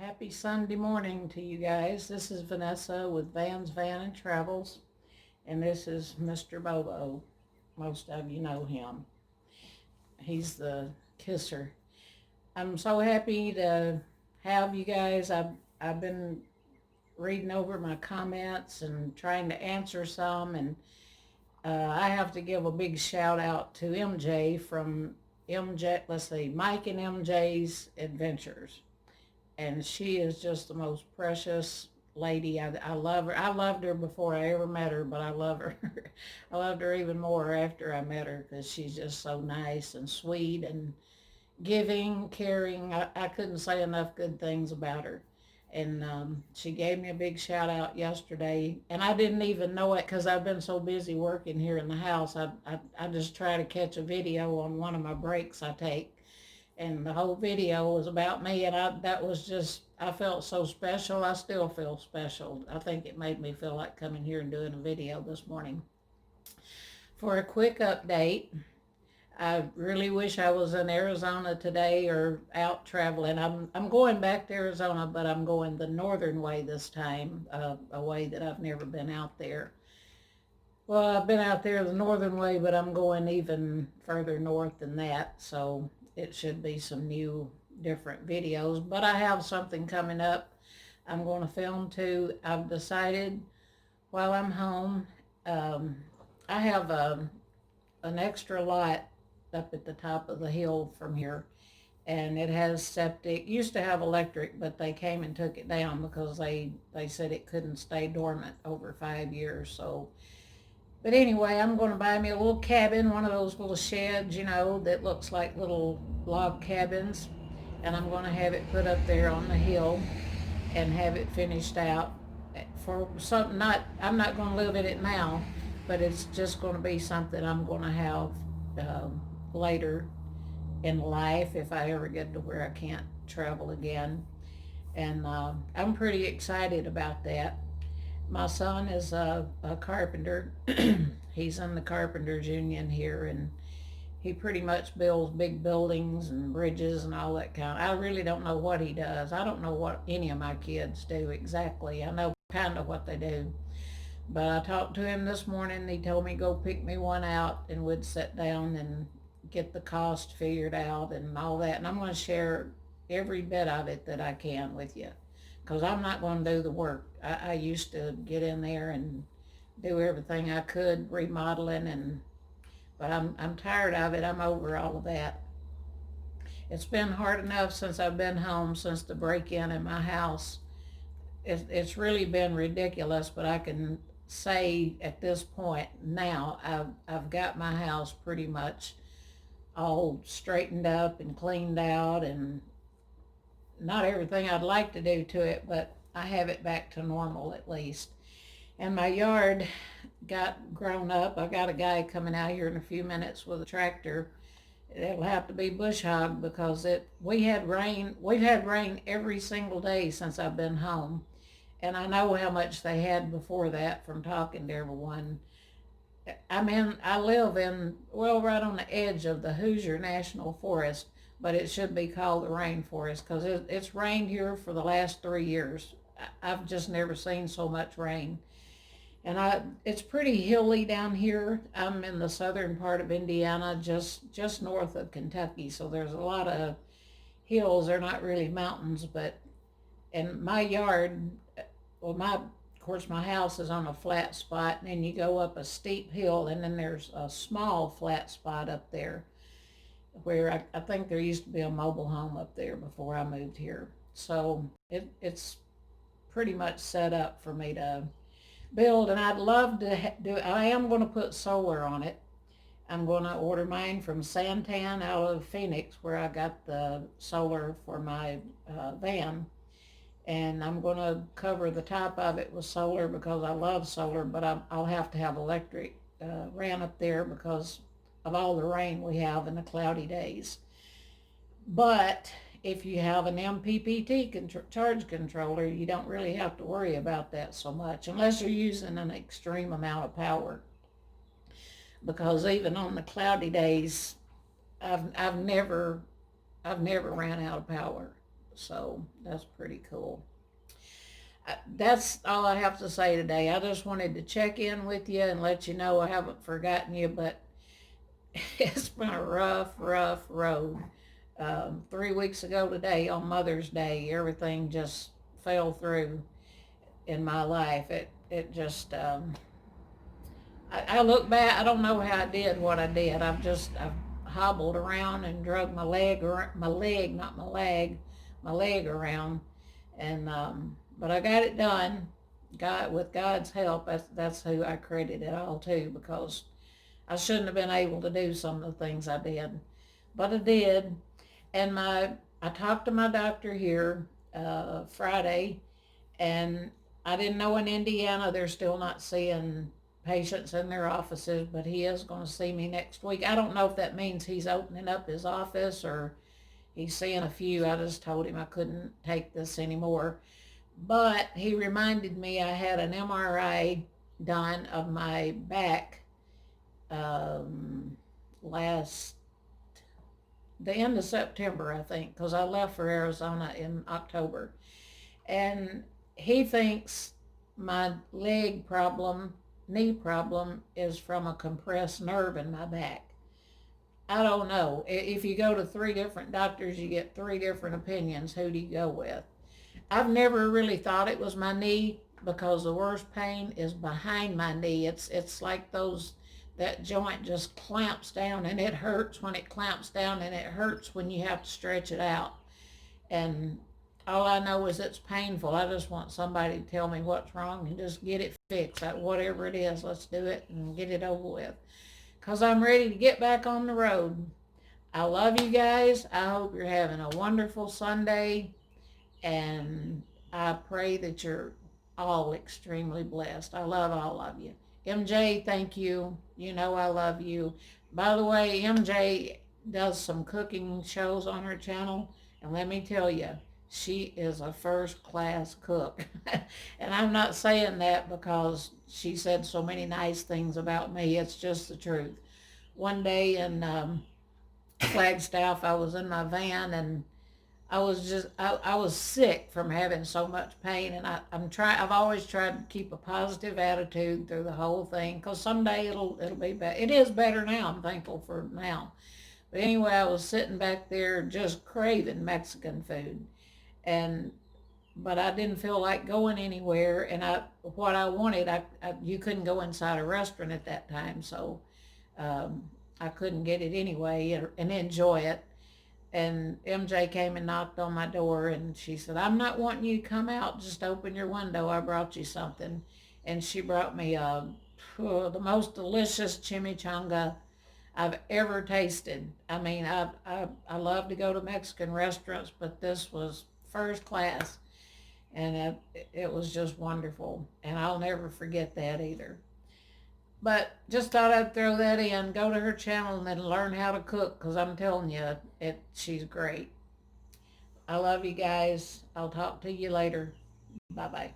Happy Sunday morning to you guys. This is Vanessa with Van and Travels, and this is Mr. Bobo. Most of you know him. He's the kisser. I'm so happy to have you guys. I've been reading over my comments and trying to answer some, and I have to give a big shout out to MJ from MJ. Let's see, Mike and MJ's Adventures, and she is just the most precious lady. I love her. I loved her before I ever met her, but I love her. I loved her even more after I met her because she's just so nice and sweet and giving, caring. I couldn't say enough good things about her. And she gave me a big shout out yesterday, and I didn't even know it because I've been so busy working here in the house. I just try to catch a video on one of my breaks I take, and the whole video was about me, and that was just, I felt so special. I still feel special. I think it made me feel like coming here and doing a video this morning. For a quick update, I really wish I was in Arizona today or out traveling. I'm going back to Arizona, but I'm going the northern way this time, a way that I've never been out there. Well, I've been out there the northern way, but I'm going even further north than that, so it should be some new, different videos. But I have something coming up I'm going to film too. I've decided while I'm home, I have an extra lot up at the top of the hill from here, and it has septic. Used to have electric, but they came and took it down because they said it couldn't stay dormant over 5 years. So, but anyway, I'm going to buy me a little cabin, one of those little sheds, that looks like little log cabins, and I'm going to have it put up there on the hill and have it finished out for something. I'm not going to live in it now, but it's just going to be something I'm going to have later in life if I ever get to where I can't travel again. And I'm pretty excited about that. My son is a carpenter. He's in the carpenters union here, and he pretty much builds big buildings and bridges and all that kind. I really don't know what he does. I don't know what any of my kids do exactly. I know kind of what they do. But I talked to him this morning. He told me go pick me one out, and we'd sit down and get the cost figured out and all that. And I'm going to share every bit of it that I can with you, because I'm not going to do the work. I used to get in there and do everything I could, remodeling, but I'm tired of it. I'm over all of that. It's been hard enough since I've been home, since the break-in in my house. It's really been ridiculous, but I can say at this point now I've got my house pretty much all straightened up and cleaned out, and not everything I'd like to do to it, but I have it back to normal at least. And my yard got grown up. I got a guy coming out here in a few minutes with a tractor. It'll have to be bush hog because we've had rain every single day since I've been home. And I know how much they had before that from talking to everyone. I live right on the edge of the Hoosier National Forest, but it should be called the rainforest because it's rained here for the last 3 years. I've just never seen so much rain. And it's pretty hilly down here. I'm in the southern part of Indiana, just north of Kentucky, so there's a lot of hills. They're not really mountains, and my yard, of course, my house is on a flat spot, and then you go up a steep hill, and then there's a small flat spot up there where I think there used to be a mobile home up there before I moved here. So it's pretty much set up for me to build, and I'd love to do. I am going to put solar on it. I'm going to order mine from Santan out of Phoenix, where I got the solar for my van. And I'm going to cover the top of it with solar because I love solar, but I'll have to have electric ran up there because of all the rain we have in the cloudy days. But if you have an MPPT charge controller, you don't really have to worry about that so much, unless you're using an extreme amount of power. Because even on the cloudy days, I've never ran out of power. So that's pretty cool. That's all I have to say today. I just wanted to check in with you and let you know I haven't forgotten you, but it's been a rough road. 3 weeks ago today, on Mother's Day, everything just fell through in my life. It just I look back. I don't know how I did what I did. I've hobbled around and drug my leg, or my leg, not my leg, my leg around, and but I got it done. God, with God's help, that's who I credit it all to, because I shouldn't have been able to do some of the things I did, but I did. And I talked to my doctor here Friday, and I didn't know in Indiana they're still not seeing patients in their offices, but he is going to see me next week. I don't know if that means he's opening up his office or he's seeing a few. I just told him I couldn't take this anymore. But he reminded me I had an MRI done of my back um, last the end of September, I think, because I left for Arizona in October. And he thinks my leg problem, knee problem, is from a compressed nerve in my back. I don't know. If you go to 3 different doctors, you get 3 different opinions. Who do you go with? I've never really thought it was my knee, because the worst pain is behind my knee. It's like that joint just clamps down, and it hurts when it clamps down, and it hurts when you have to stretch it out. And all I know is it's painful. I just want somebody to tell me what's wrong and just get it fixed. Whatever it is, let's do it and get it over with. Because I'm ready to get back on the road. I love you guys. I hope you're having a wonderful Sunday. And I pray that you're all extremely blessed. I love all of you. MJ, thank you. You know I love you. By the way, MJ does some cooking shows on her channel, and let me tell you, she is a first class cook. And I'm not saying that because she said so many nice things about me. It's just the truth. One day in Flagstaff, I was in my van, and I was sick from having so much pain, and I've always tried to keep a positive attitude through the whole thing, because someday it'll be better. It is better now. I'm thankful for now. But anyway, I was sitting back there just craving Mexican food, and but I didn't feel like going anywhere, and what I wanted, you couldn't go inside a restaurant at that time, so I couldn't get it anyway and enjoy it. And MJ came and knocked on my door, and she said, "I'm not wanting you to come out. Just open your window. I brought you something." And she brought me the most delicious chimichanga I've ever tasted. I mean, I love to go to Mexican restaurants, but this was first class, and it was just wonderful. And I'll never forget that either. But just thought I'd throw that in. Go to her channel and then learn how to cook, because I'm telling you, she's great. I love you guys. I'll talk to you later. Bye-bye.